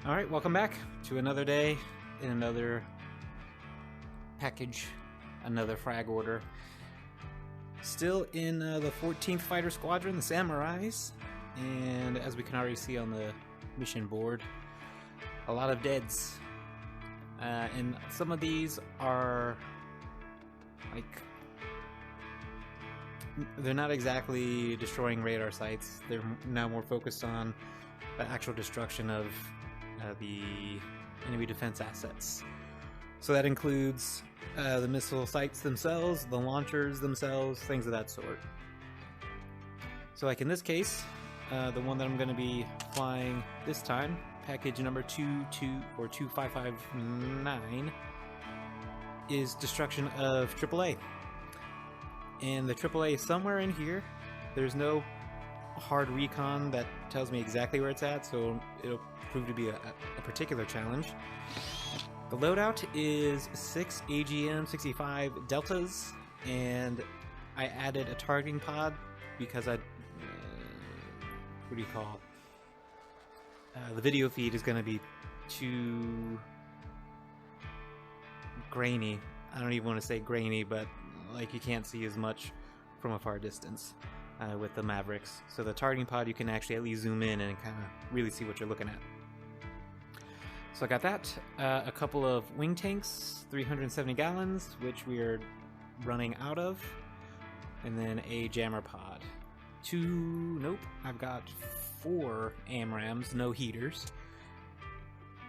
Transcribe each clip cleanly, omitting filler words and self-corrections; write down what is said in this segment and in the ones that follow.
Alright, welcome back to another day in another package, another frag order. Still in the 14th Fighter Squadron, the Samurais, and as we can already see on the mission board, a lot of deads. And some of these are like, they're not exactly destroying radar sites. They're now more focused on the actual destruction of the enemy defense assets. So that includes the missile sites themselves, the launchers themselves, things of that sort. So like in this case, the one that I'm going to be flying this time, package number 25559, is destruction of AAA. And the AAA is somewhere in here. There's no hard recon that tells me exactly where it's at, so it'll prove to be a particular challenge. The loadout is 6 AGM-65 Deltas, and I added a targeting pod because what do you call the video feed is going to be too grainy. I don't even want to say grainy, but like you can't see as much from a far distance with the Mavericks. So the targeting pod, you can actually at least zoom in and kind of really see what you're looking at. So I got that, a couple of wing tanks, 370 gallons, which we are running out of, and then a jammer pod. I've got 4 AMRAAMs, no heaters,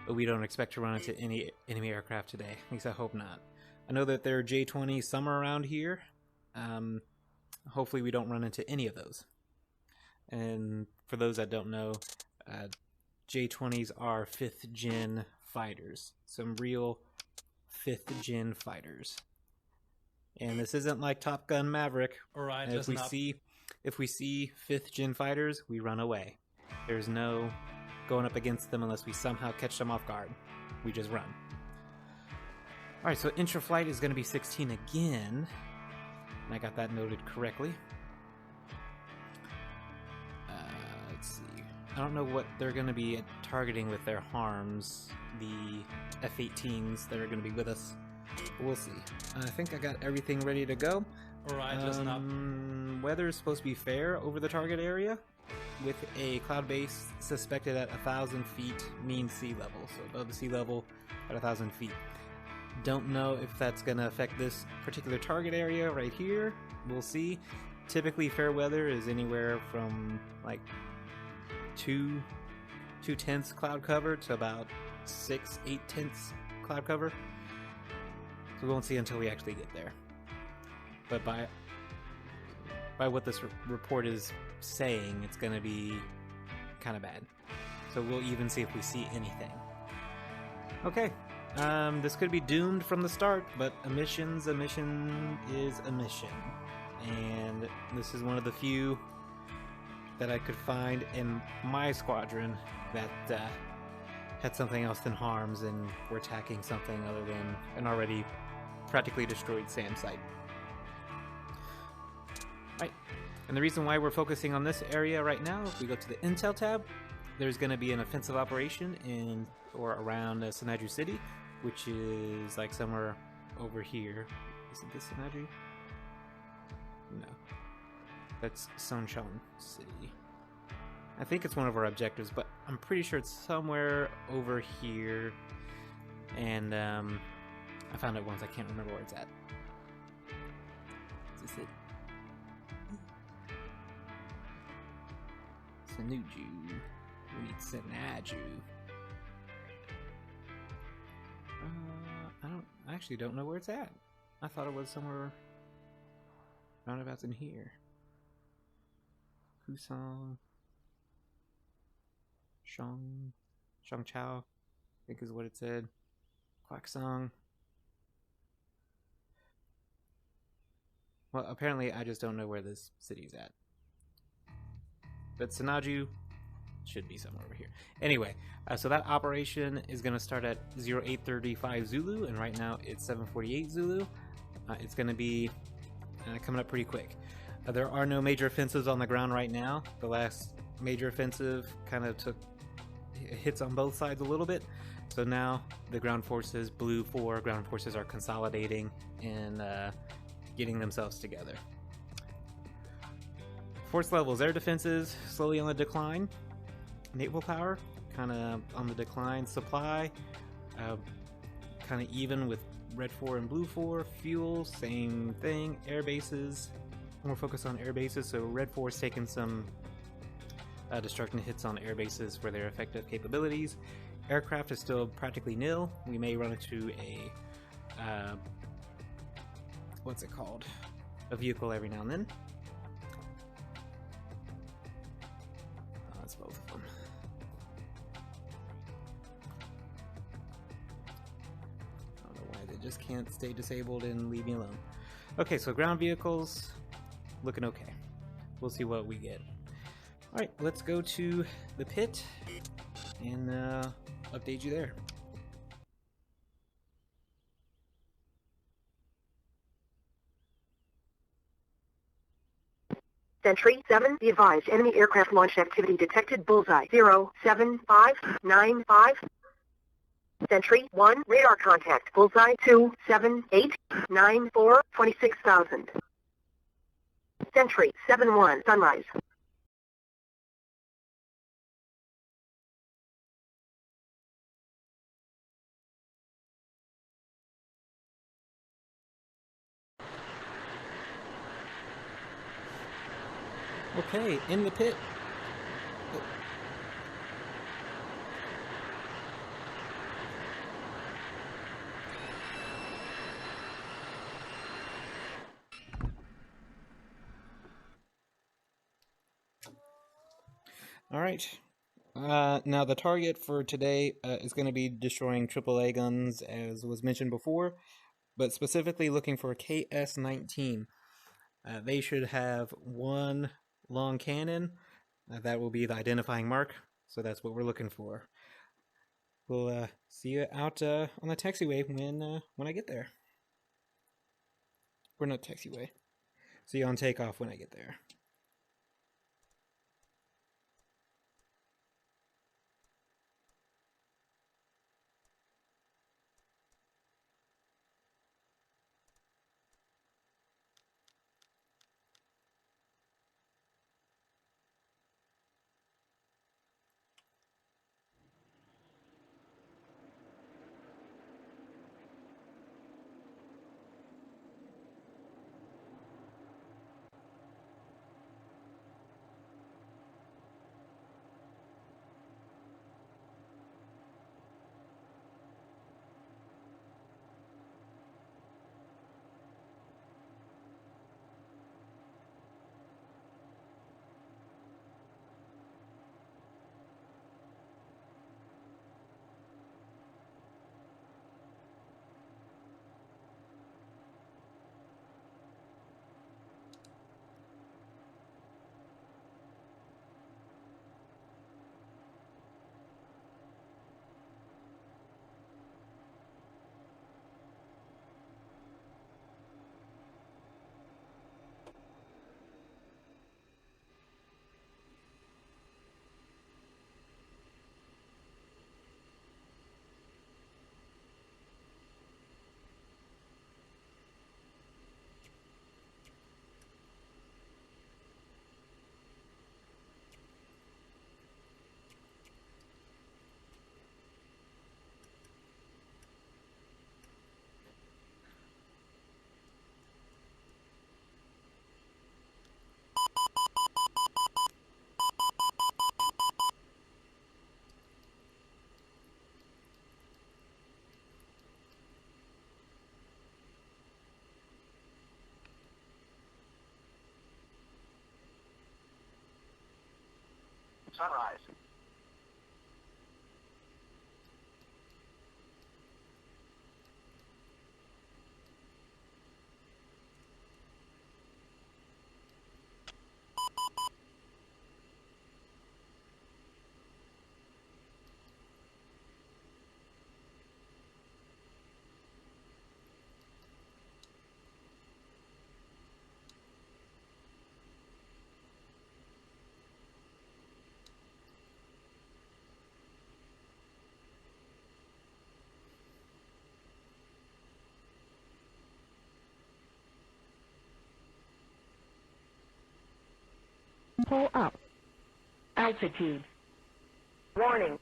but we don't expect to run into any enemy aircraft today, at least I hope not. I know that there are J-20s somewhere around here. Hopefully we don't run into any of those. And for those that don't know, J-20s are 5th gen fighters. Some real 5th gen fighters. And this isn't like Top Gun Maverick. Alright, if we see 5th gen fighters, we run away. There's no going up against them unless we somehow catch them off guard. We just run. Alright, so intra-flight is going to be 16 again. And I got that noted correctly. Let's see. I don't know what they're going to be targeting with their harms, the F-18s that are going to be with us. But we'll see. I think I got everything ready to go. Alright, listen up. Weather is supposed to be fair over the target area, with a cloud base suspected at 1,000 feet mean sea level, so above the sea level at 1,000 feet. Don't know if that's going to affect this particular target area right here. We'll see. Typically fair weather is anywhere from like 2/10 cloud cover to about 6/8 cloud cover. So we won't see until we actually get there. But by what this report is saying, it's going to be kind of bad. So we'll even see if we see anything. Okay. This could be doomed from the start, but a mission is a mission. And this is one of the few that I could find in my squadron that had something else than harms and were attacking something other than an already practically destroyed SAM site. Right, and the reason why we're focusing on this area right now, if we go to the Intel tab, there's going to be an offensive operation in or around Sinaju City, which is like somewhere over here. Isn't this Sinaju? No. That's Sonchon City. I think it's one of our objectives, but I'm pretty sure it's somewhere over here. And I found it once, I can't remember where it's at. Is this it? Sinuju. We need Sinaju. I actually don't know where it's at. I thought it was somewhere roundabouts in here. Kusong, Shangchao, I think is what it said. Kwaksong. Well, apparently I just don't know where this city's at. But Sinaju should be somewhere over here. Anyway, so that operation is going to start at 0835 Zulu, and right now it's 748 Zulu. It's going to be coming up pretty quick. There are no major offensives on the ground right now. The last major offensive kind of took hits on both sides a little bit. So now the ground forces, blue 4 ground forces, are consolidating and getting themselves together. Force levels, air defenses slowly on the decline. Naval power kind of on the decline. Supply kind of even with red 4 and blue 4. Fuel, same thing. Air bases, more focus on air bases. So red 4 is taking some destructive hits on air bases for their effective capabilities. Aircraft is still practically nil. We may run into a what's it called? A vehicle every now and then. That's both of them. I don't know why they just can't stay disabled and leave me alone. Okay, so ground vehicles looking okay. We'll see what we get. Alright, let's go to the pit and update you there. Sentry 7, be advised, enemy aircraft launch activity detected, bullseye 07595. Sentry 1, radar contact, bullseye 27894 26,000. Sentry 7-1, sunrise. Okay, in the pit. All right. Now the target for today is going to be destroying AAA guns, as was mentioned before, but specifically looking for KS-19. They should have one long cannon. That will be the identifying mark, so that's what we're looking for. We'll see you out on the taxiway when I get there. Or not taxiway. See you on takeoff when I get there. Sunrise. Tempo up. Altitude. Warning.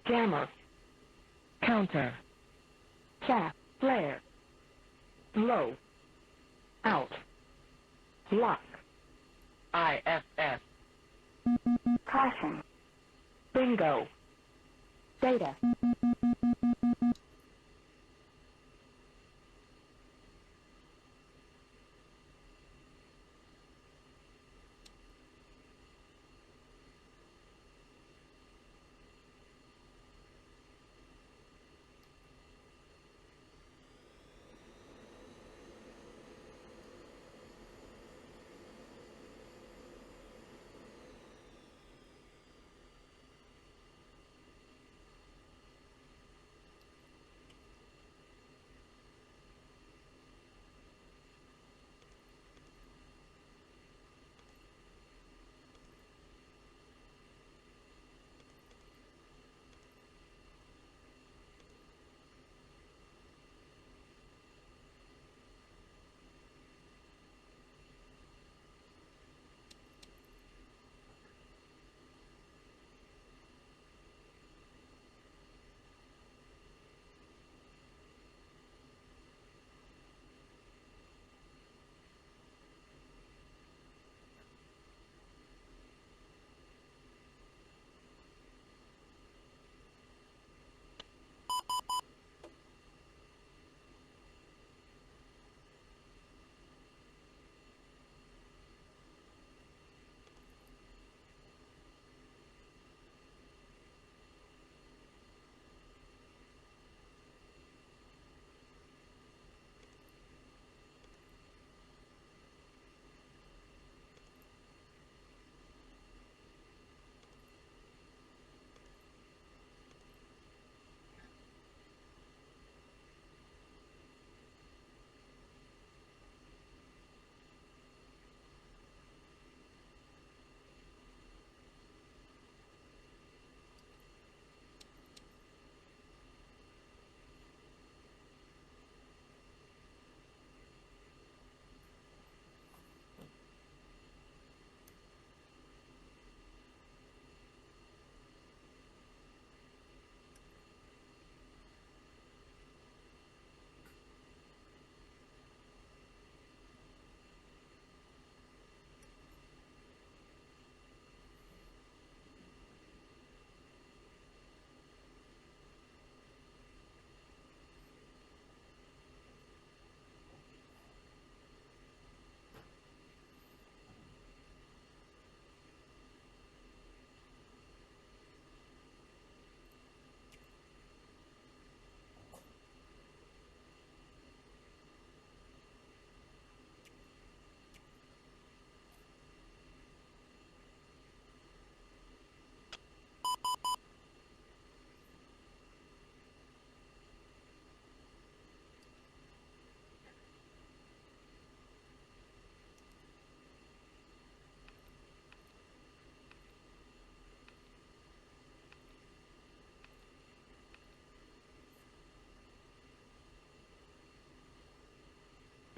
Jammer. Counter. Chaff. Flare. Low. Out. Lock. IFS. Caution. Bingo. Data.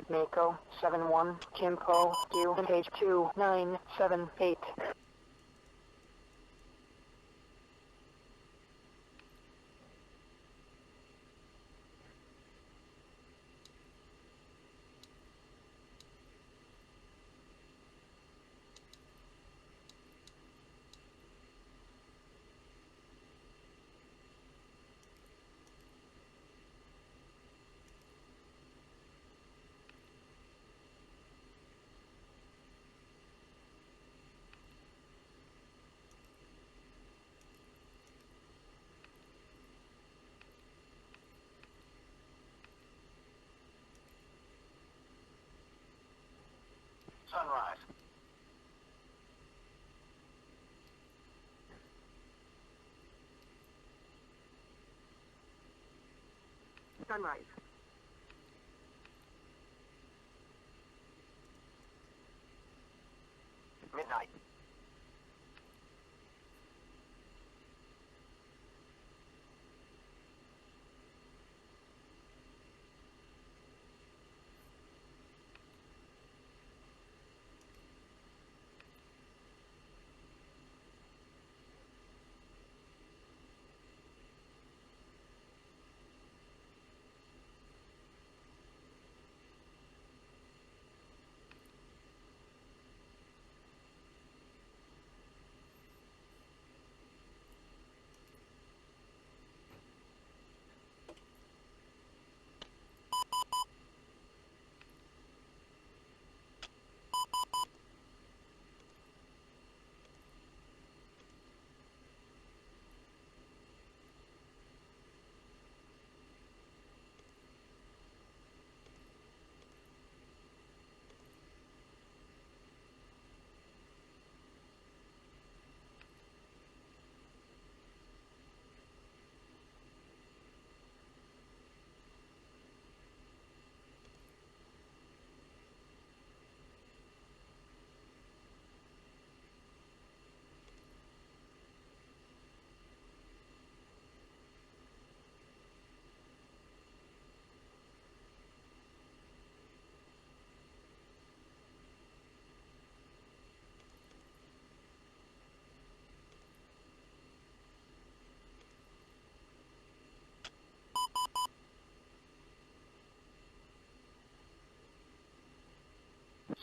Mako 71, Kimpo, QNH 2978. Sunrise. Sunrise. Midnight.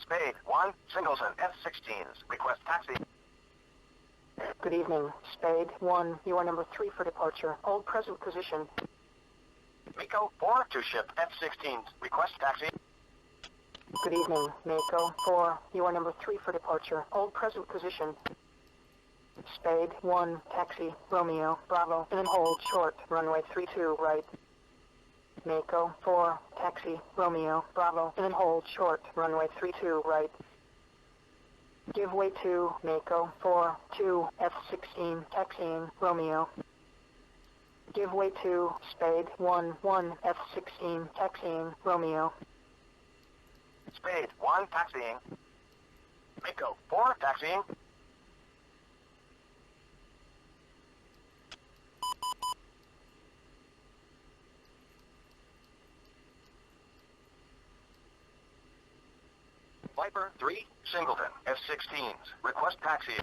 Spade 1, Singleton, F-16s. Request taxi. Good evening. Spade 1, you are number 3 for departure. Hold present position. Miko 4, to ship F-16s. Request taxi. Good evening. Mako 4, you are number 3 for departure. Hold present position. Spade 1, taxi, Romeo, Bravo, and then hold short, runway 32 right. Mako 4, taxi, Romeo, Bravo, and then hold short, runway 32 right. Give way to Mako 4, 2, F-16, taxiing, Romeo. Give way to Spade 1, 1, F-16, taxiing, Romeo. Spade 1, taxiing. Miko 4, taxiing. Viper 3, Singleton, F-16s. Request taxi.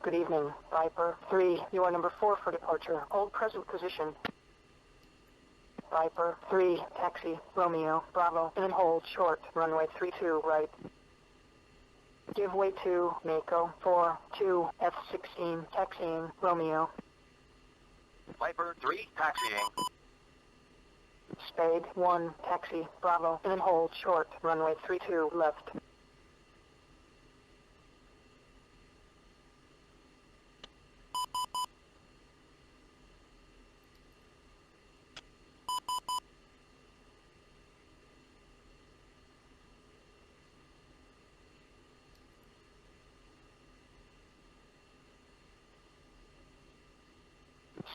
Good evening. Viper 3, you are number 4 for departure. Hold present position. Viper 3, taxi, Romeo, Bravo, and then hold short, runway 32 right. Give way to Mako 4, 2, F-16, taxiing, Romeo. Viper 3, taxiing. Spade 1, taxi, Bravo, and then hold short, runway 32 left.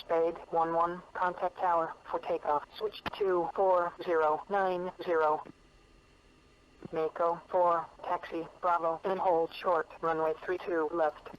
Spade 1-1, contact tower for takeoff. Switch to 4090. Mako 4, taxi, Bravo, and then hold short, runway 32 left.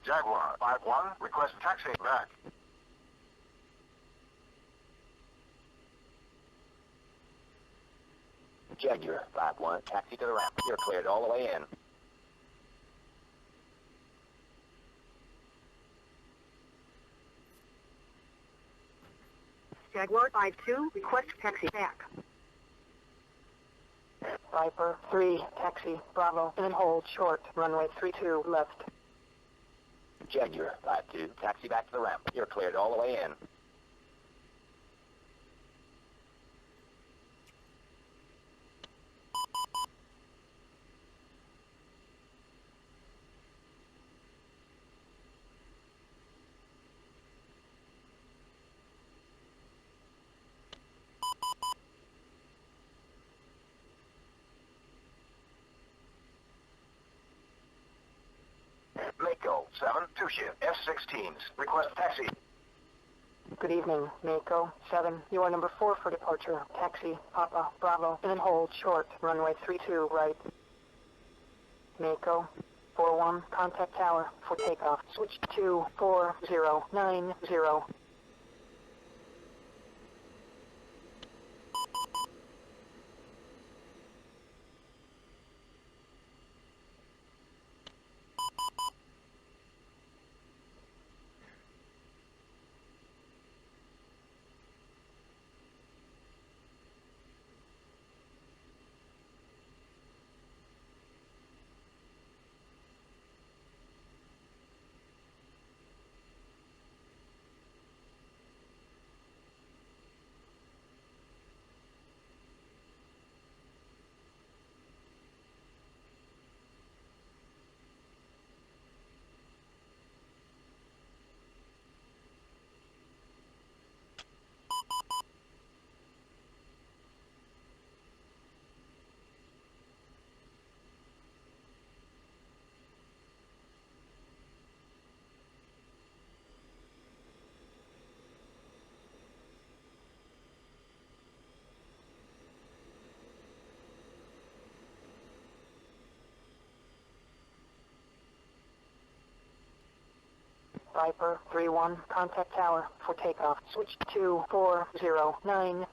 Jaguar 5-1, request taxi back. Jaguar 5-1, taxi to the ramp. You're cleared all the way in. Jaguar 5-2, request taxi back. Viper 3, taxi, Bravo, and then hold short, runway 32 left. Jaguar 5-2, taxi back to the ramp. You're cleared all the way in. Mako 7, 2 ship F-16s. Request taxi. Good evening, Mako 7, you are number 4 for departure. Taxi, Papa, Bravo, and then hold short, runway 32 right. Mako 4-1, contact tower for takeoff. Switch to 4090. Viper 3-1, contact tower for takeoff. Switch 24090.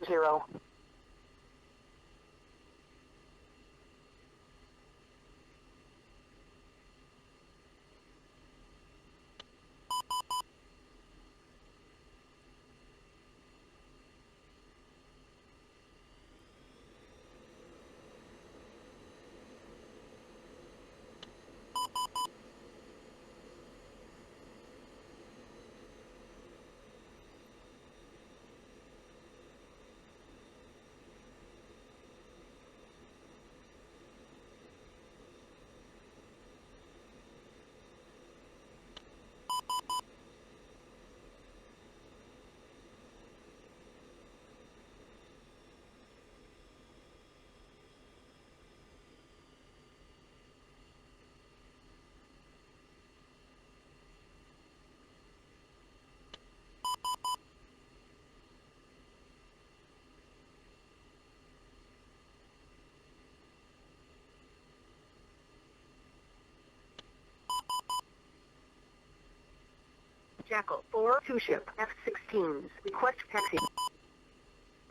Jackal 4, 2 ship, F-16s. Request taxi.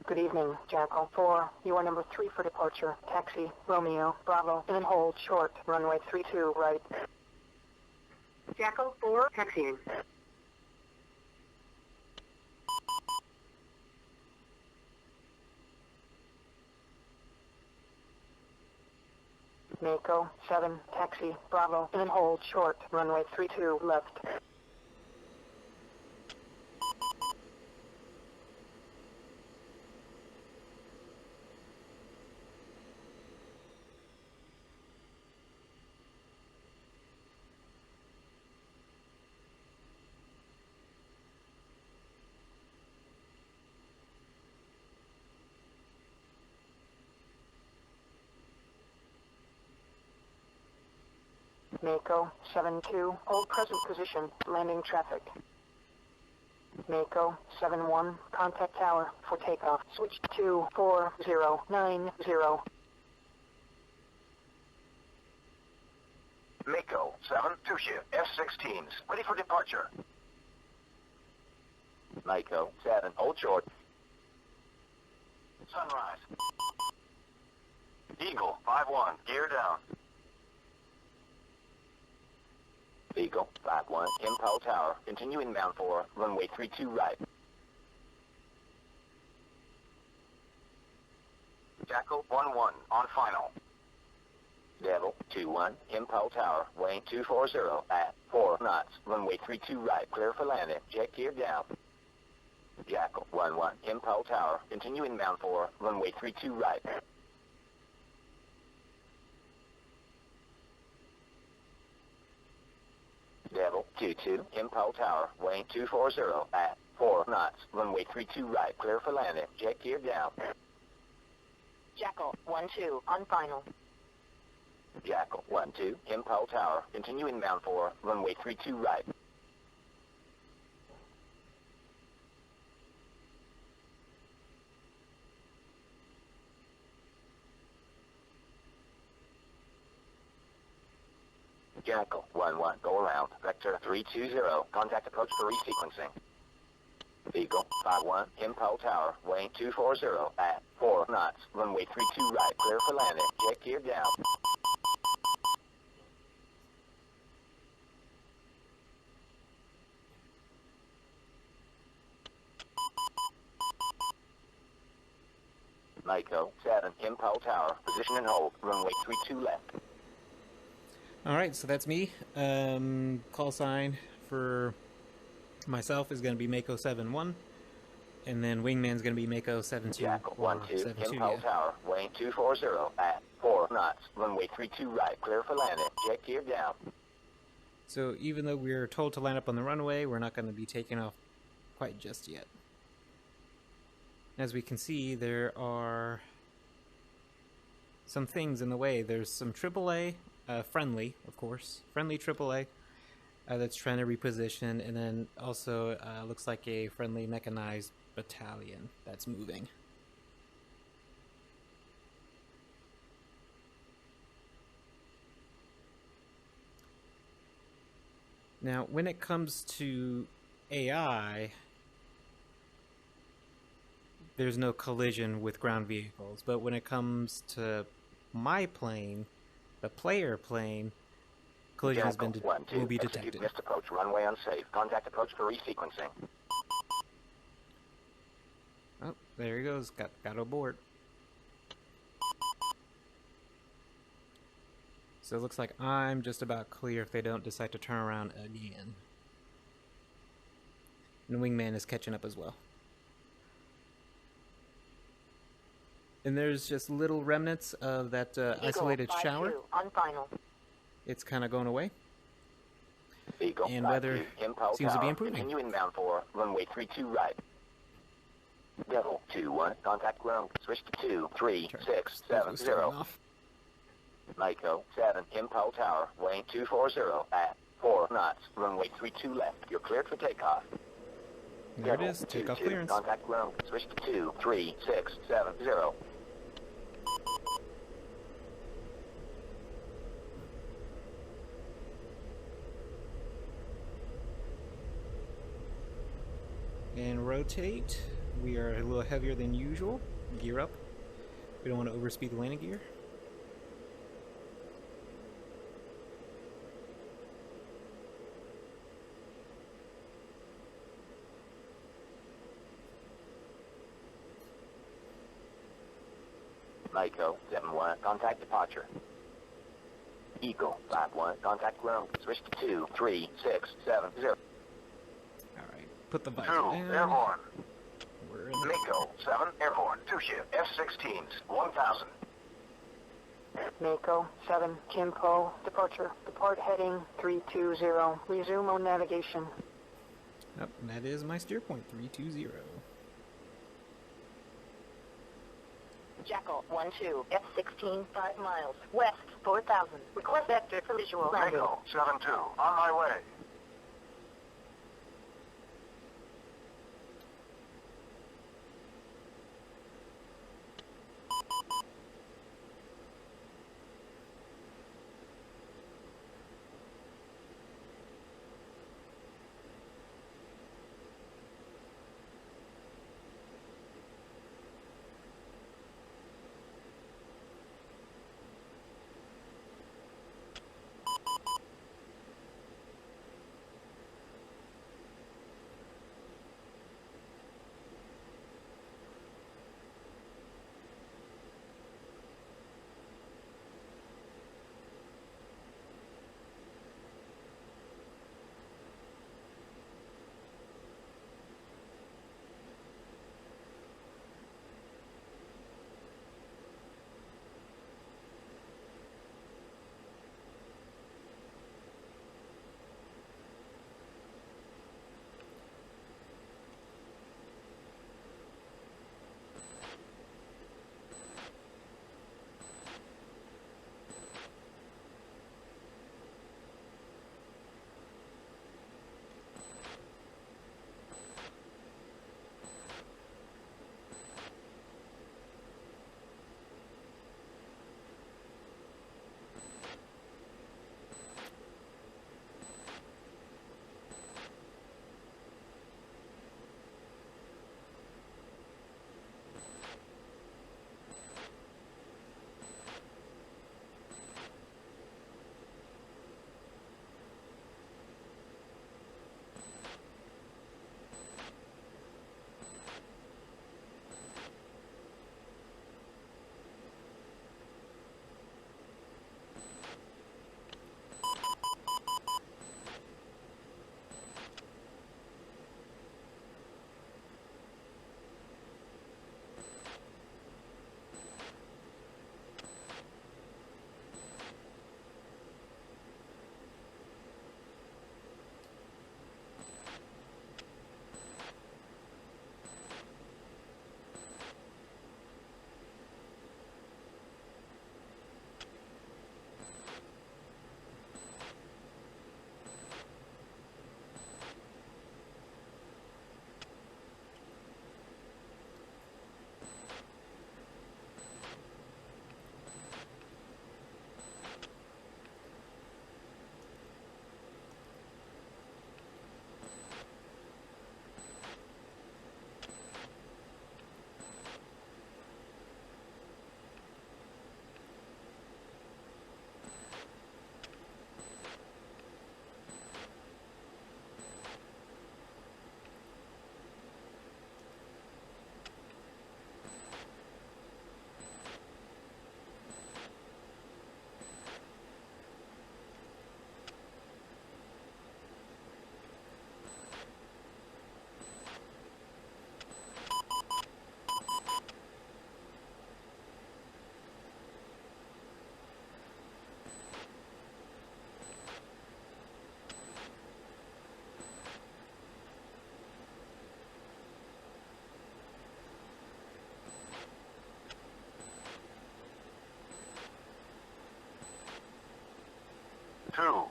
Good evening, Jackal 4. You are number 3 for departure. Taxi, Romeo, Bravo, and then hold short. Runway 32, right. Jackal 4, taxiing. Mako 7, taxi, Bravo, and then hold short. Runway 32, left. Mako 7-2, hold present position, landing traffic. Mako 7-1, contact tower for takeoff. Switch 24090. Mako 7, 2 ship, F-16s, ready for departure. Mako 7, hold short. Sunrise. Eagle 5-1, gear down. Eagle 5-1, impel tower, continue inbound for runway 32 right. Jackal 1-1, on final. Devil 2-1, impel tower, weighing 240 at 4 knots, runway 32 right, clear for landing, jet gear down. Jackal 1-1, impel tower, continue inbound for runway 32 right. Devil 2-2, impel tower, weighing 240 at 4 knots, runway 32 right, clear for landing, jet gear down. Jackal 1-2, on final. Jackal 1-2, impel tower, continue inbound for runway 32 right. Jackal 1-1, go around, vector 320, contact approach for resequencing. Eagle 5-1, impel tower, weighing 240 at 4 knots, runway 32 right, clear for landing, jet gear down. Mako 7, impel tower, position and hold, runway 32 left. Alright, so that's me. Call sign for myself is going to be Mako 7-1. And then Wingman's going to be Mako 7-2. Jackal or 1-2, 7-2, impel yeah. tower, weighing 240 at 4 knots, runway 32 right, clear for landing, jet gear down. So even though we're told to line up on the runway, we're not going to be taking off quite just yet. As we can see, there are some things in the way. There's some AAA, friendly, of course, friendly AAA that's trying to reposition, and then also looks like a friendly mechanized battalion that's moving. Now, when it comes to AI, there's no collision with ground vehicles, but when it comes to my plane, the player plane, collision has been will be detected. Missed approach, runway unsafe. Contact approach for resequencing. Oh, there he goes. Got aboard. So it looks like I'm just about clear if they don't decide to turn around again. And Wingman is catching up as well. And there's just little remnants of that isolated shower. On final. It's kind of going away. Eagle, And weather seems to be improving. Continue inbound for runway 32 right. Devil 21, contact ground. Switch to 23670. Off. Mako 7, Impulse Tower, weighing 240 at 4 knots. Runway 32 left. You're cleared for takeoff. There it is. Takeoff clearance. Contact ground. Switch to 23670. And rotate. We are a little heavier than usual. Gear up. We don't want to overspeed the landing gear. Mako 7-1, contact departure. Eagle 5-1, contact ground. Switch to 23670. Alright, put the visor 2, down. airborne. We're in. Mako 7, airborne. 2 shift. F-16s, 1000. Mako 7, Kimpo, departure. Depart heading 320. Resume on navigation. Yep, that is my steer point, 320. Jackal 1-2, F-16, 5 miles. West, 4000. Request vector for visual landing. Mako 7-2, on my way.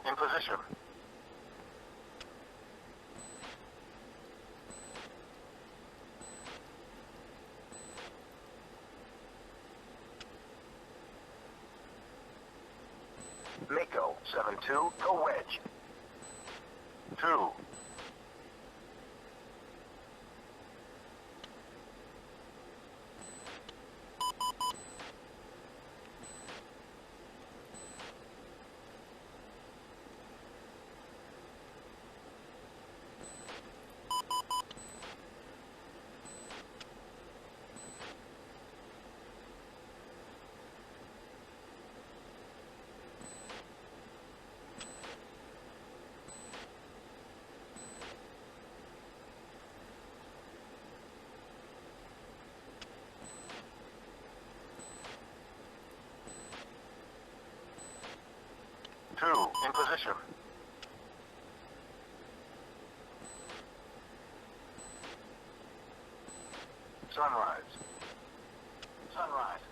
in position. Mako, 7-2, go wedge. 2. In position. Sunrise. Sunrise.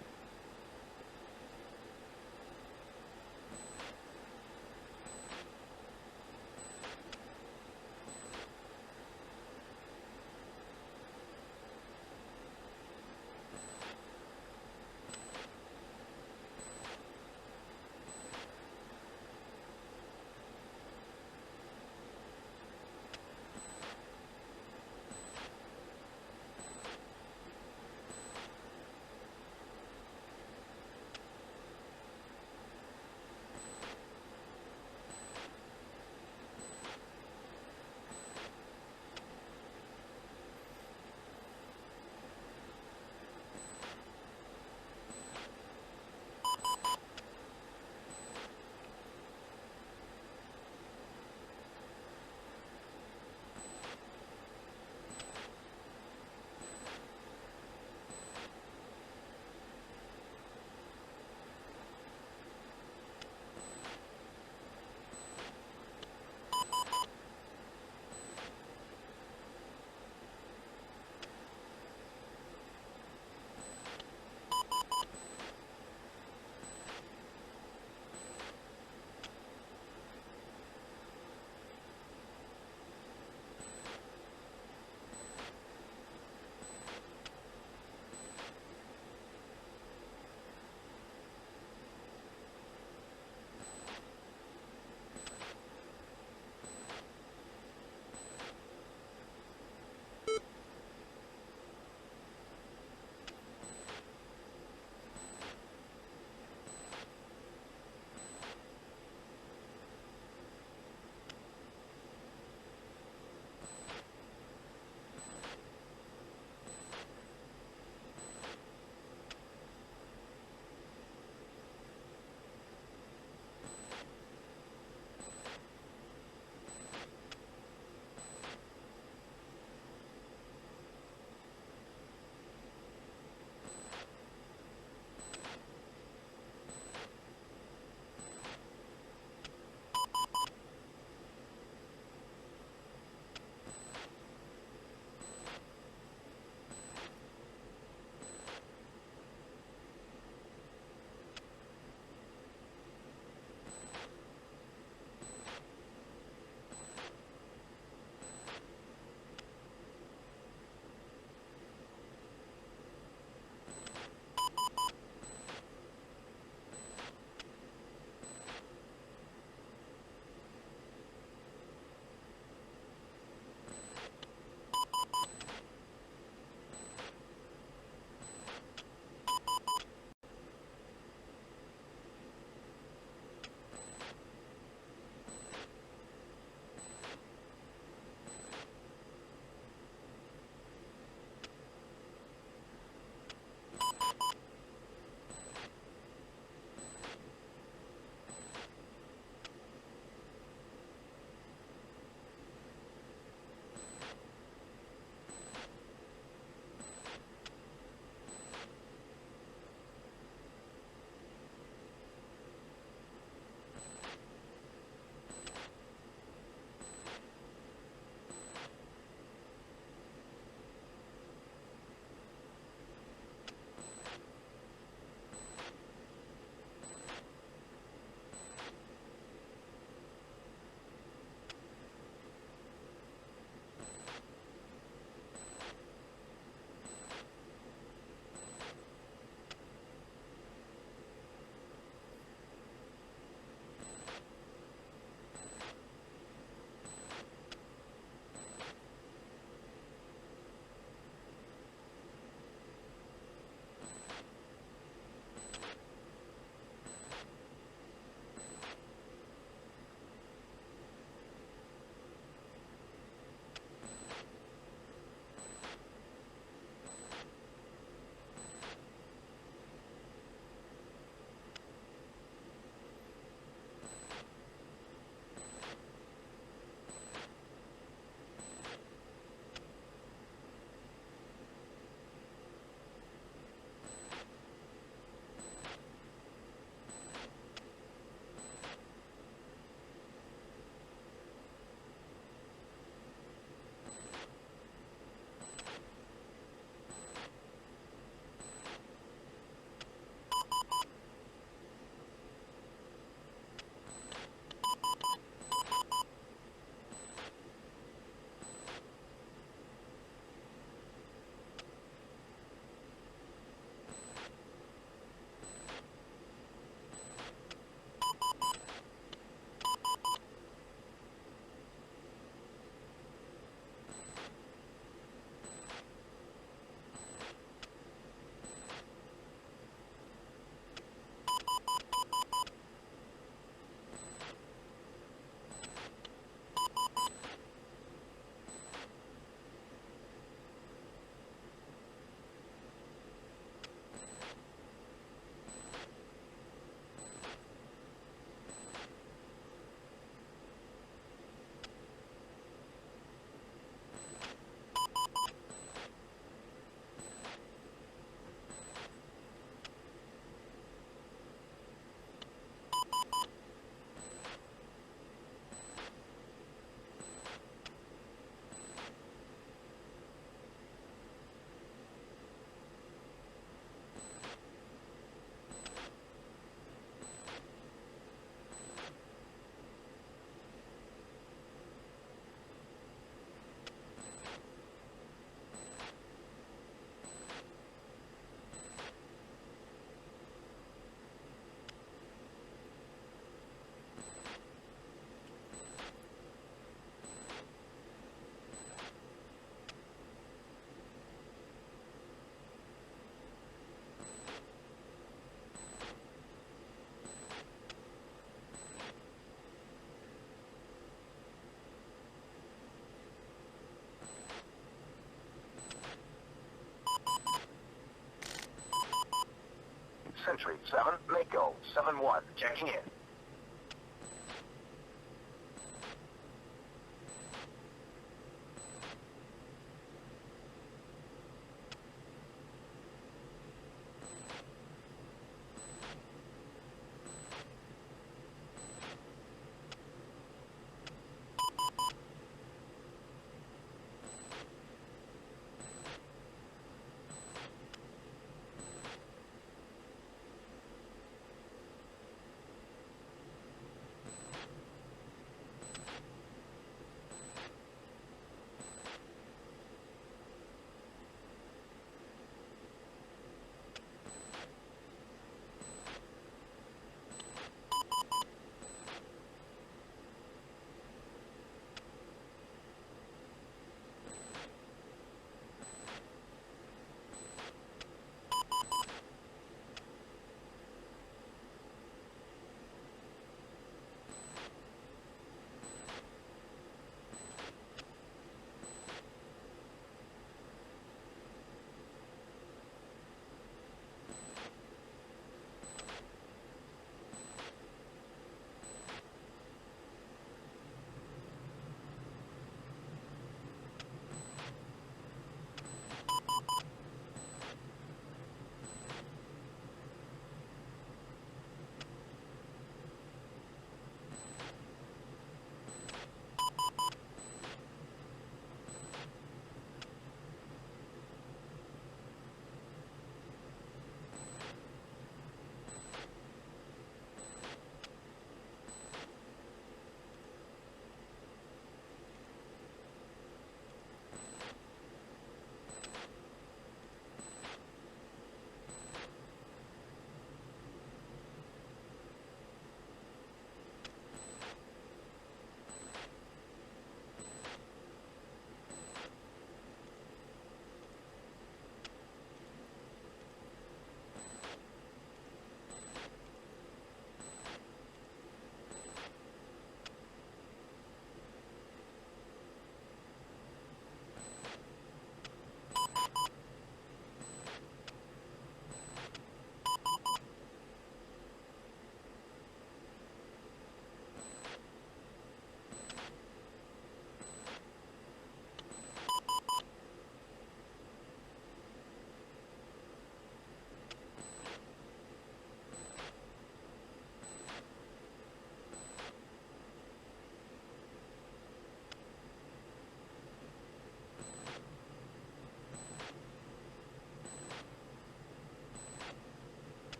Sentry 7, Mako 7-1, checking in.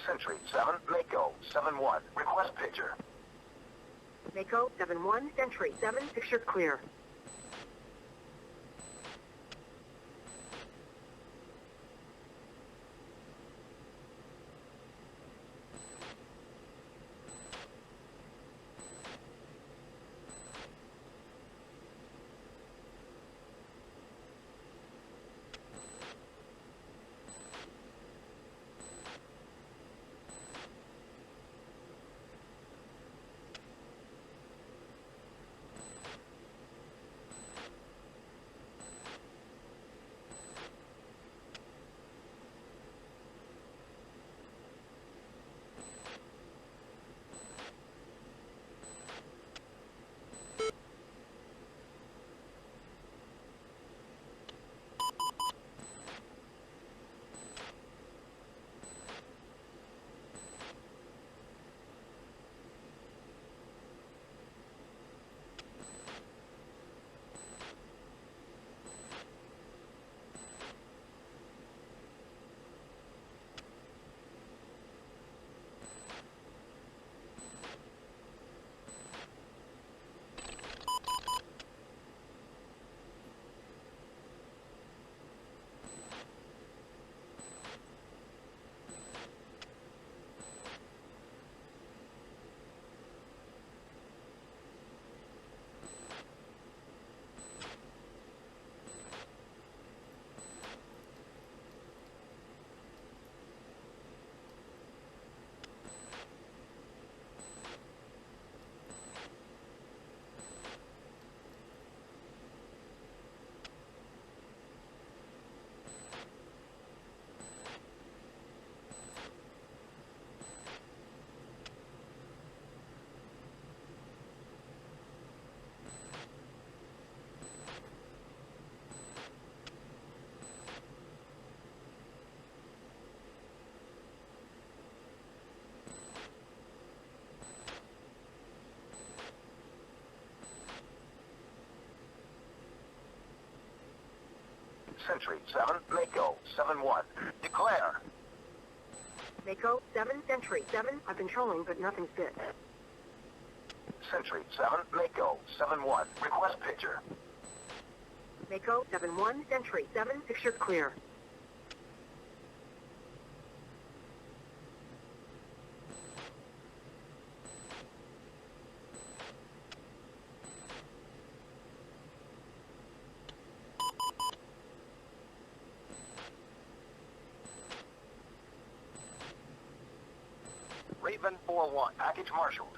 Sentry 7, Mako 7-1, request picture. Mako 7-1, Sentry 7, picture clear. Sentry 7, Mako 7-1. Declare. Mako, 7, Sentry, 7. I've been trolling, but nothing's bit. Sentry 7, Mako 7-1. Request picture. Mako, 7-1, Sentry, 7. Picture clear. Raven 4-1. Package marshaled.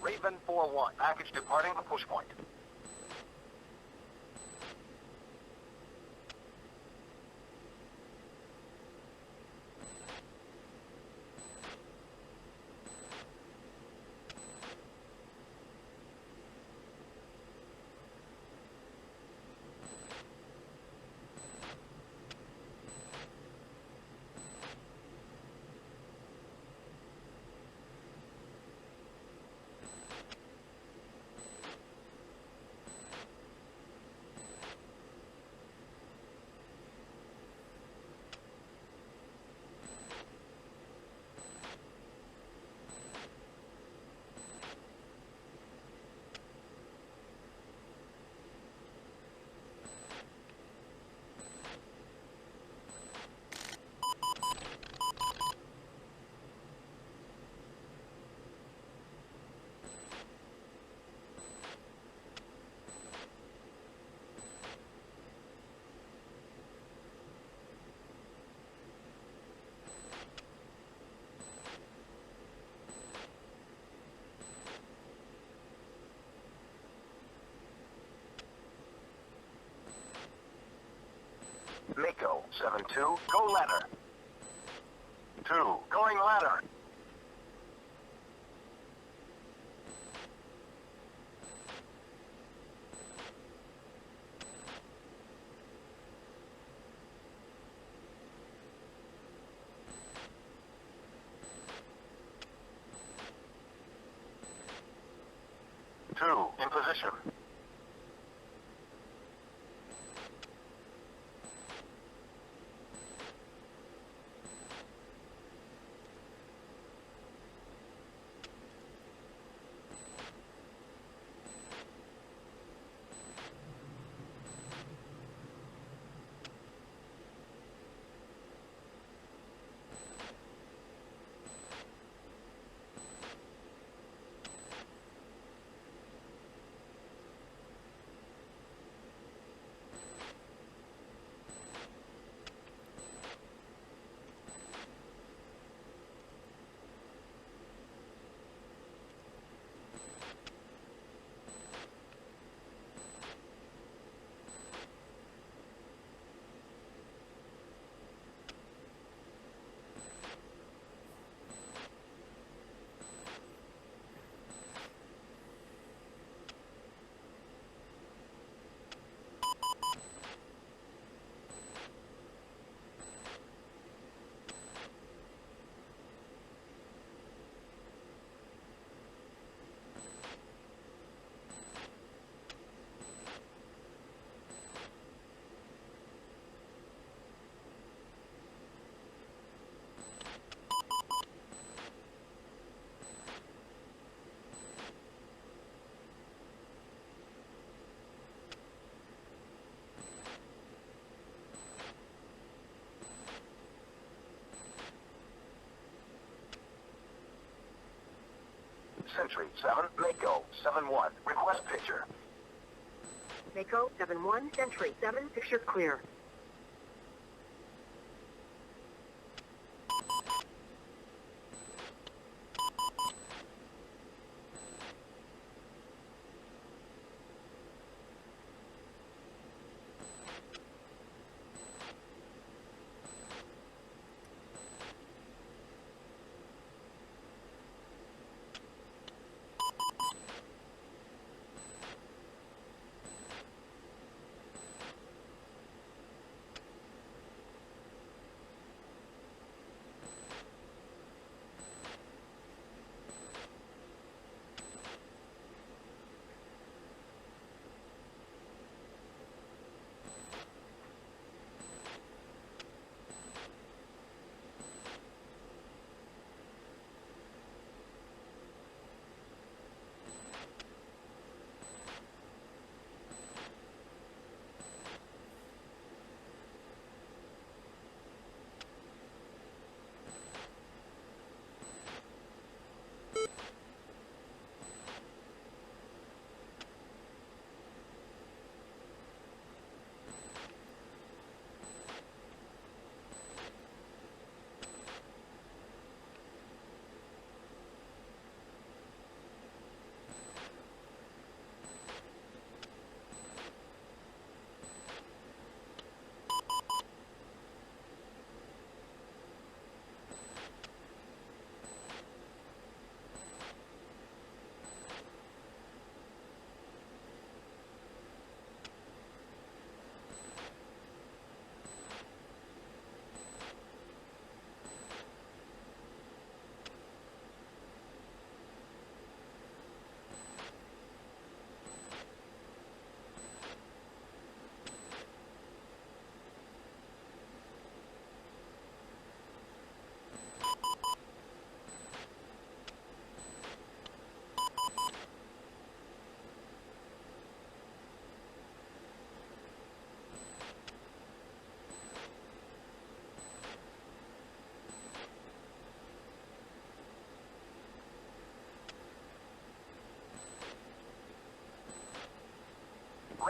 Raven 4-1. Package departing the push point. Mako 7-2. Go ladder. 2. Going ladder. Two in position. Sentry 7, Mako 7-1. Request picture. Mako 7-1, Sentry 7, picture clear.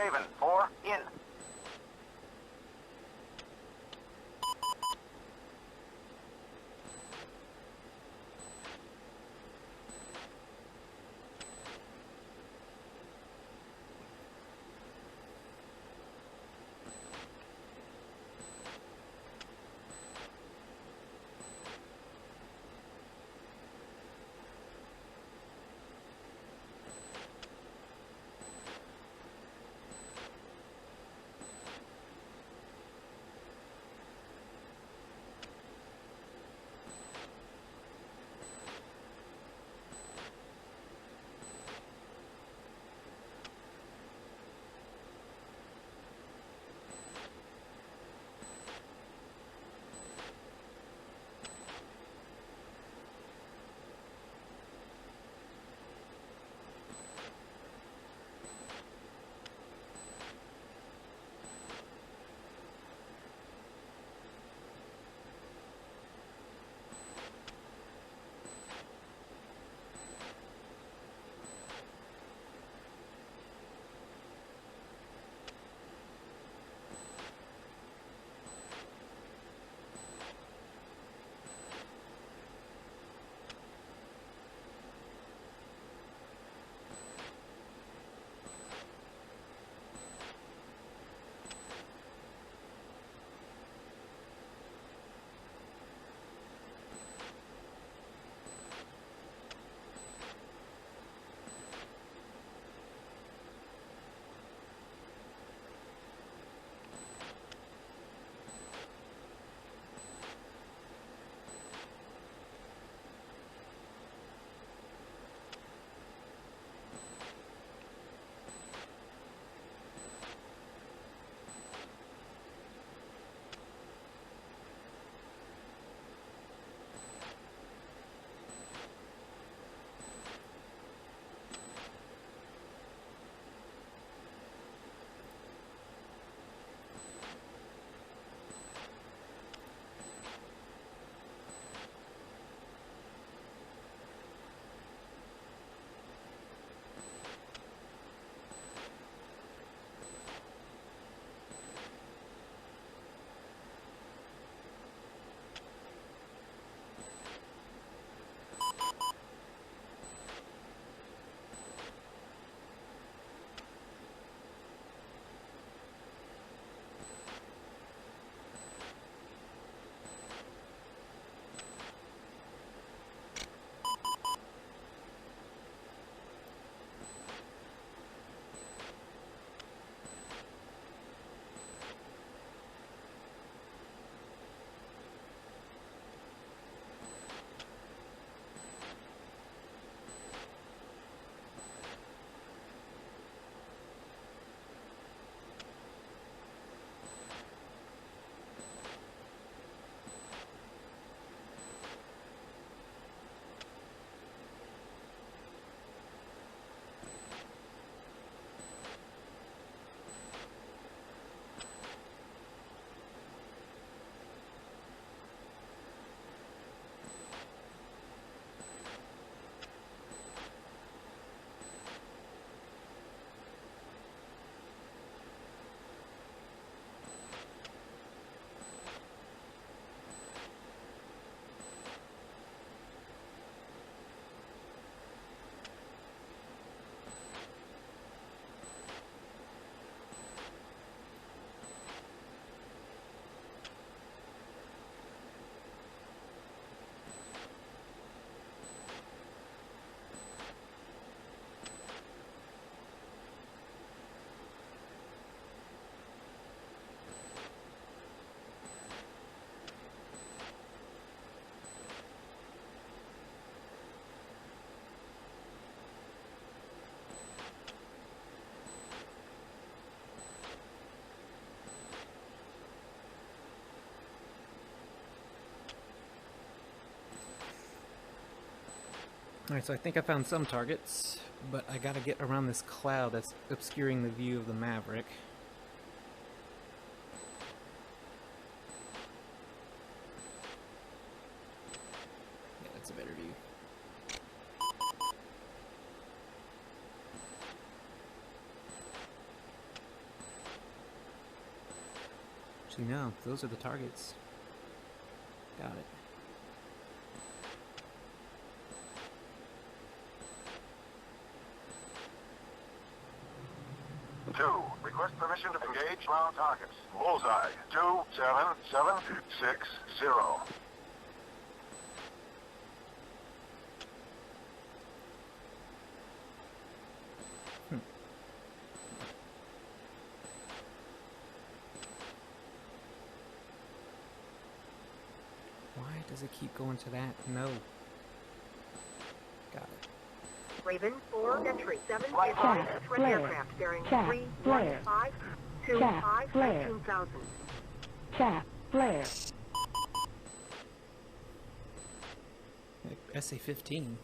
Raven 4, in. Alright, so I think I found some targets, but I gotta get around this cloud that's obscuring the view of the Maverick. Yeah, that's a better view. Actually, no, those are the targets. Got it. Request permission to engage ground targets. Bullseye, 27760. Why does it keep going to that? No. Got it. Raven 4 entry 7 Flak, threat flare, aircraft bearing Flak, 315 Flak, 25 flare. 19,000. Chaff, flare. SA-15.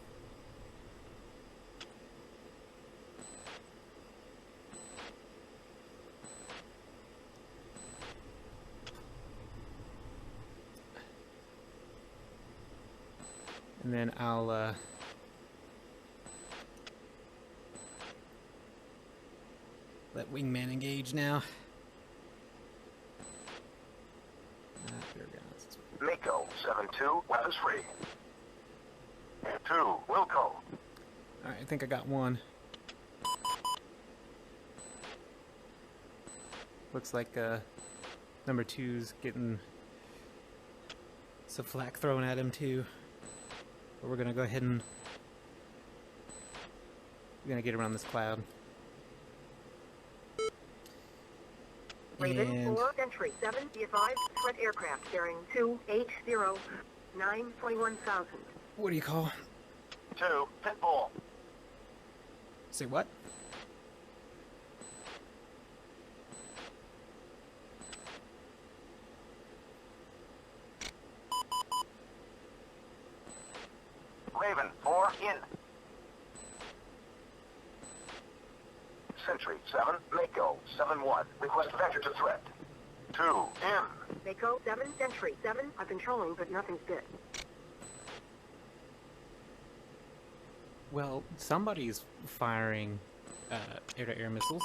And then I'll let Wingman engage now. There we go. Mako, 7-2, weapons free. 2, Wilco. Alright, I think I got one. Looks like number 2's getting some flak thrown at him too. But we're gonna go ahead and we're gonna get around this cloud. Raven And 4 entry 7 B5 threat aircraft bearing 280 921,000. what do you call? 2, Pitbull. Say what? Raven, 4, in. Sentry, 7, Mako, 7-1. Request vector to threat. 2, in. Mako 7 entry 7. I've been trolling, but nothing's bit. Well, somebody's firing air-to-air missiles.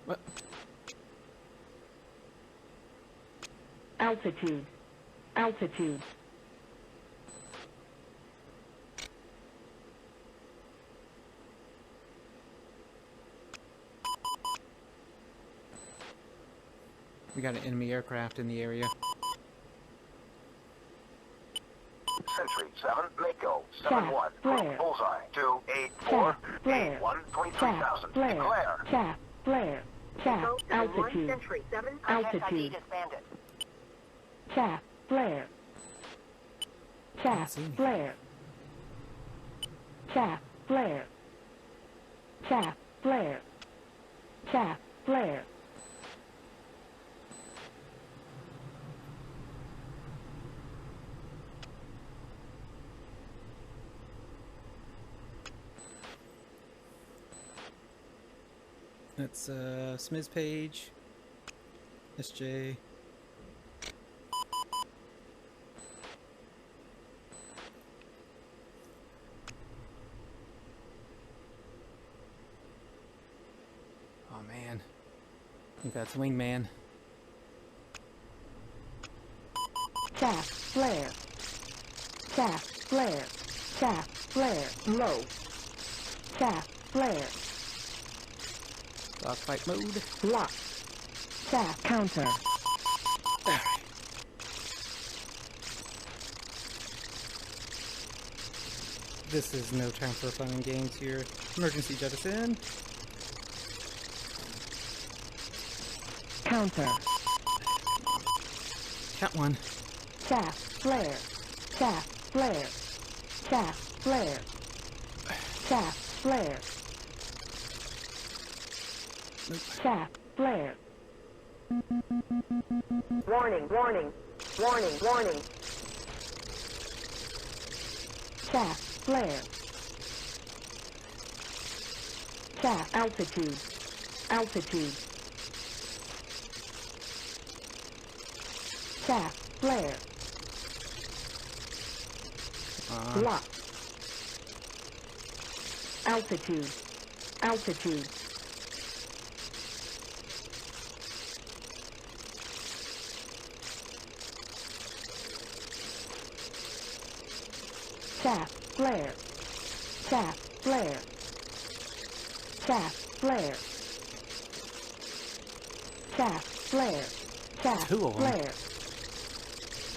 What? Altitude. Altitude. We got an enemy aircraft in the area. Sentry, 7, Mako, Chaff, 7-1. flare. Bullseye, 2, 8, 4, Chaff, flare. 8, 1, 23,000. Chaff, flare. Declare. Chaff, flare. Chaff, Mako 7 1 altitude. entry 7. Altitude. Bandit. Chaff, flare. Chaff, see me. flare. Chaff, flare. Chaff, flare. Chaff, flare. That's Smiz page. SJ. Oh man. I think that's Wingman. Chaff, flare. Chaff, flare. Chaff, flare. Low. Chaff, flare. Dogfight mode. Lock. Chaff, counter. This is no time for fun and games here. Emergency jettison. Counter. Got one. Chaff, flare. Chaff, flare. Chaff, flare. Chaff, flare. Chaff, flare. Warning, warning, warning, warning. Shaft flare. Shaft altitude. Altitude. Shaft flare. Lock. Altitude. Altitude. Shaft flare. Shaft flare. Shaft flare. Shaft flare. Shaft Two of 'em. flare.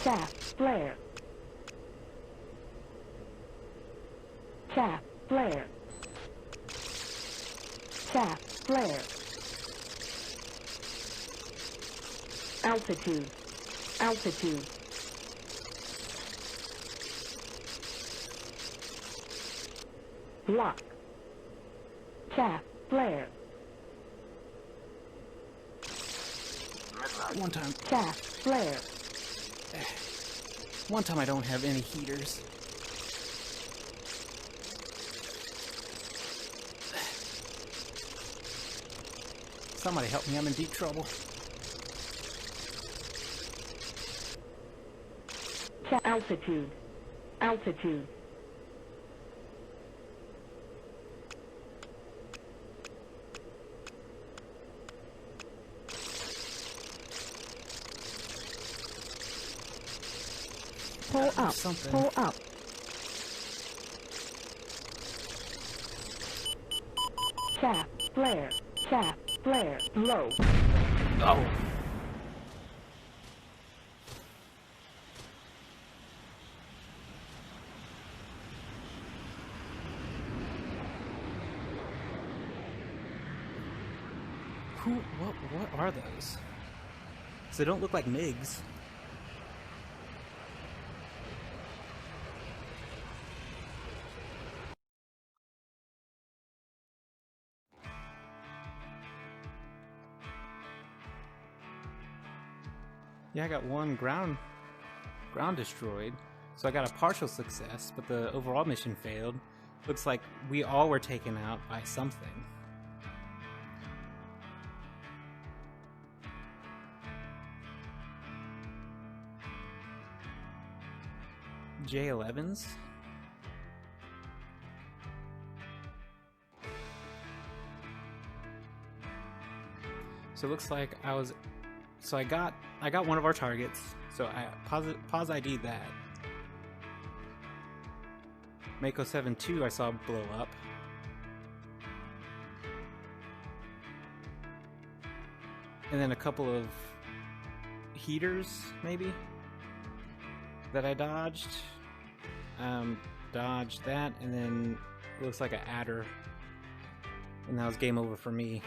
Shaft flare. Shaft flare. Shaft flare. Altitude. Altitude. Lock. Shaft flare. Midnight. One time. Shaft flare. One time I don't have any heaters. Somebody help me, I'm in deep trouble. Altitude. Altitude. Pull up. Something. Pull up. Shaft flare. Shaft flare. Low. Oh! What are those? So they don't look like MiGs. Yeah, I got one ground destroyed. So I got a partial success, but the overall mission failed. Looks like we all were taken out by something. J-11s? So it looks like I got one of our targets, so I pause ID'd that. Mako 7-2 I saw blow up. And then a couple of heaters, maybe, that I dodged. Dodged that, and then it looks like an adder. And that was game over for me.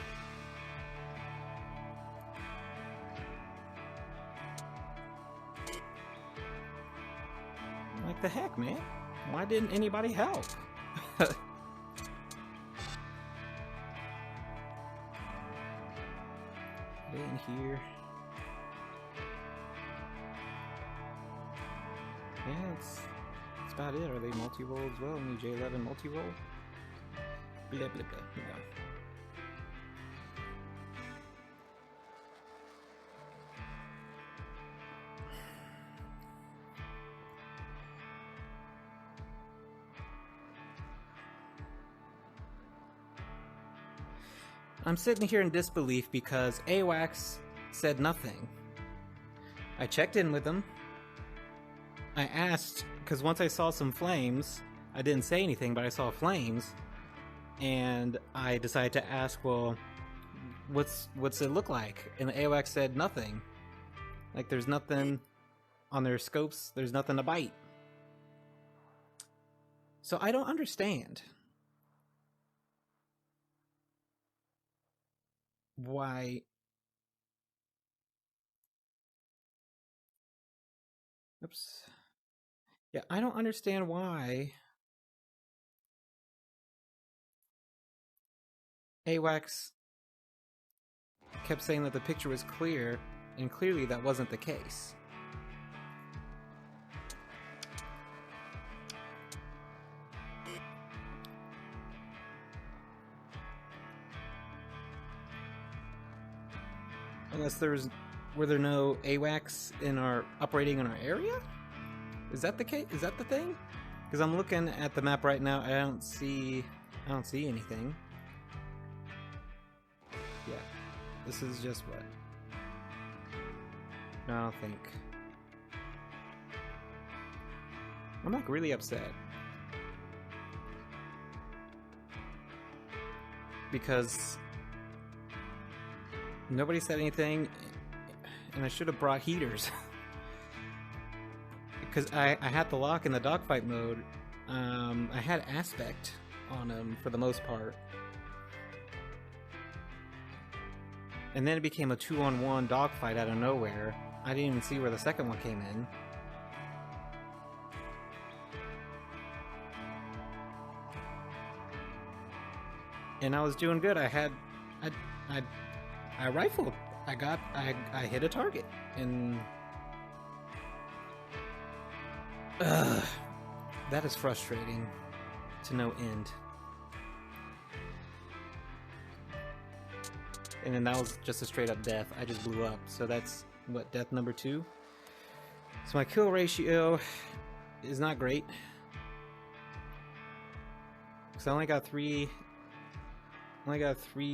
Like the heck, man? Why didn't anybody help? Get in here. Yeah, that's about it. Are they multi-roll as well? Any J-11 multi-roll? Blah, blah, blah. No. I'm sitting here in disbelief because AWACS said nothing. I checked in with them. I asked, because once I saw some flames, I didn't say anything, but I saw flames, and I decided to ask, well, what's it look like? And the AWACS said nothing. Like, there's nothing on their scopes, there's nothing to bite. So I don't understand why. Oops. Yeah, I don't understand why AWACS kept saying that the picture was clear, and clearly that wasn't the case. Unless were there no AWACS operating in our area? Is that the case? Is that the thing? Because I'm looking at the map right now, I don't see anything. Yeah, this is just what? No, I don't think. I'm like really upset. Because nobody said anything, and I should have brought heaters. Because I had the lock in the dogfight mode. I had aspect on him for the most part. And then it became a 2-on-1 dogfight out of nowhere. I didn't even see where the second one came in. And I was doing good. I rifled. I hit a target. And that is frustrating to no end. And then that was just a straight up death. I just blew up. So that's what, death number 2? So my kill ratio is not great. Because I only got 3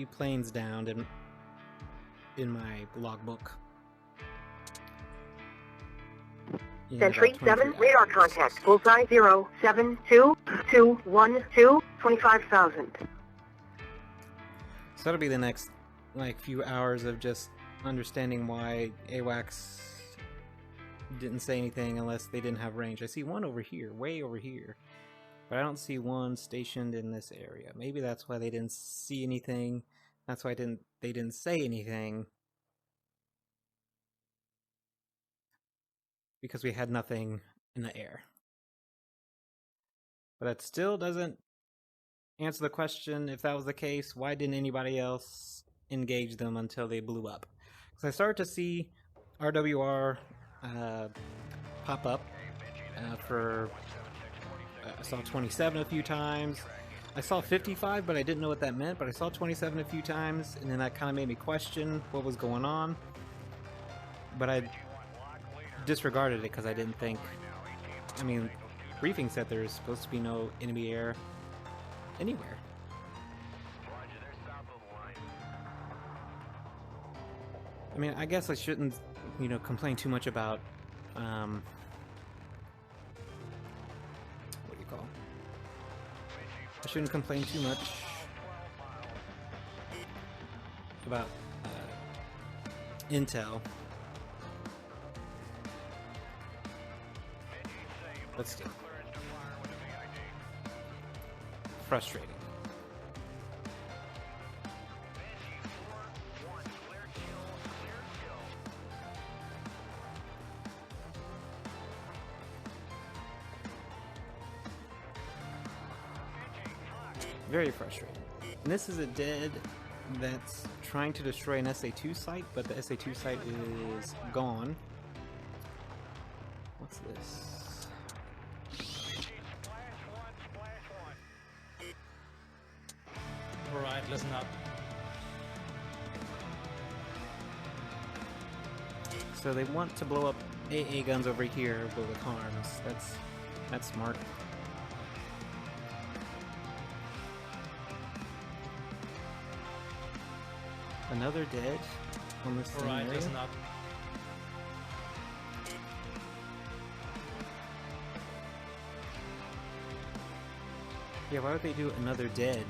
planes downed in my logbook. Sentry 7, radar contact. Bullseye 0, 7, 2, 2, 1, 2, 25,000. So that'll be the next few hours of just understanding why AWACS didn't say anything unless they didn't have range. I see one over here, way over here, but I don't see one stationed in this area. Maybe that's why they didn't see anything. That's why they didn't say anything, because we had nothing in the air. But that still doesn't answer the question. If that was the case, why didn't anybody else engage them until they blew up? Because I started to see RWR pop up I saw 27 a few times. I saw 55, but I didn't know what that meant. But I saw 27 a few times, and then that kind of made me question what was going on. But I disregarded it because I didn't think. I mean, briefing said there's supposed to be no enemy air anywhere. I mean, I guess I shouldn't, complain too much about, what do you call? I shouldn't complain too much about intel. But still, frustrating. Very frustrating. And this is a dead that's trying to destroy an SA-2 site, but the SA-2 site is gone. What's this? Alright, listen up. So they want to blow up AA guns over here, but with harms. That's smart. Another dead on this thing. Alright, listen up. Yeah, why would they do another dead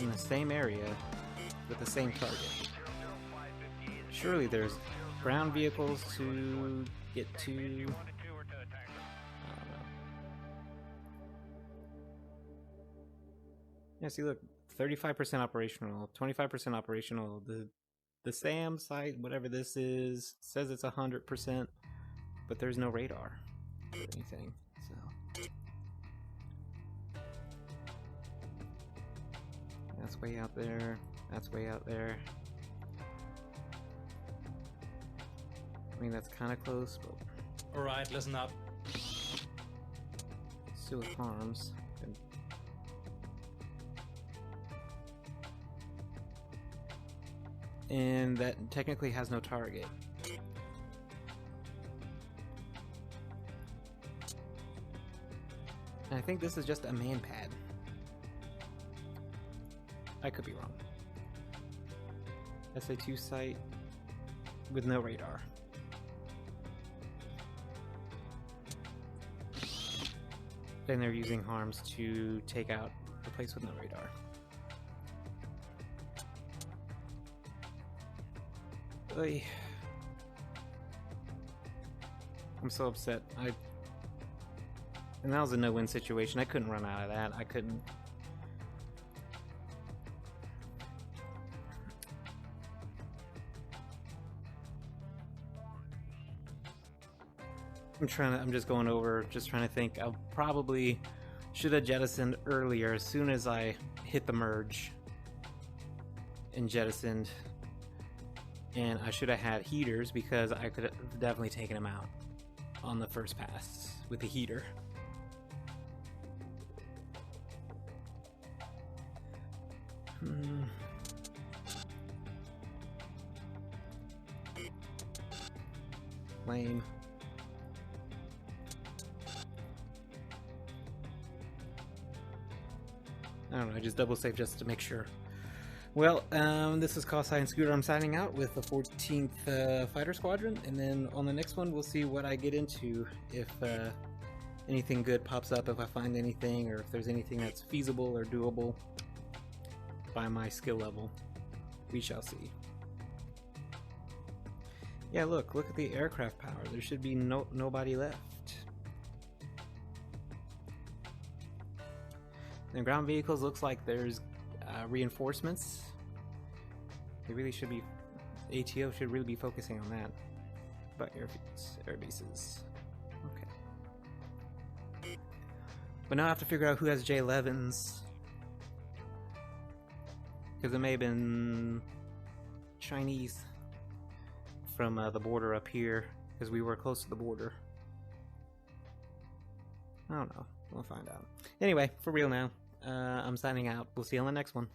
in the same area with the same target? Surely there's ground vehicles to get to. I don't know. Yeah, see, look, 35% operational, 25% operational. The SAM site, whatever this is, says it's 100%, but there's no radar or anything. So that's way out there. That's way out there. I mean, that's kind of close, but Alright, listen up. still with harms. And and that technically has no target. And I think this is just a man pad. I could be wrong. SA-2 site with no radar. Then they're using harms to take out a place with no radar. Oy. I'm so upset. And that was a no-win situation. I couldn't run out of that. I couldn't. I'm just going over, just trying to think. I probably should have jettisoned earlier as soon as I hit the merge and jettisoned. And I should have had heaters because I could have definitely taken him out on the first pass with the heater. Lame. I don't know, I just double save just to make sure. Well, this is Call Sign Scooter. I'm signing out with the 14th Fighter Squadron, and then on the next one we'll see what I get into, if anything good pops up, if I find anything, or if there's anything that's feasible or doable by my skill level. We shall see. Yeah, look at the aircraft power. There should be nobody left. The ground vehicles looks like there's reinforcements. They really should be. ATO should really be focusing on that. But air bases. Okay. But now I have to figure out who has J-11s. Because it may have been Chinese from the border up here. Because we were close to the border. I don't know. We'll find out. Anyway, for real now. I'm signing out. We'll see you on the next one.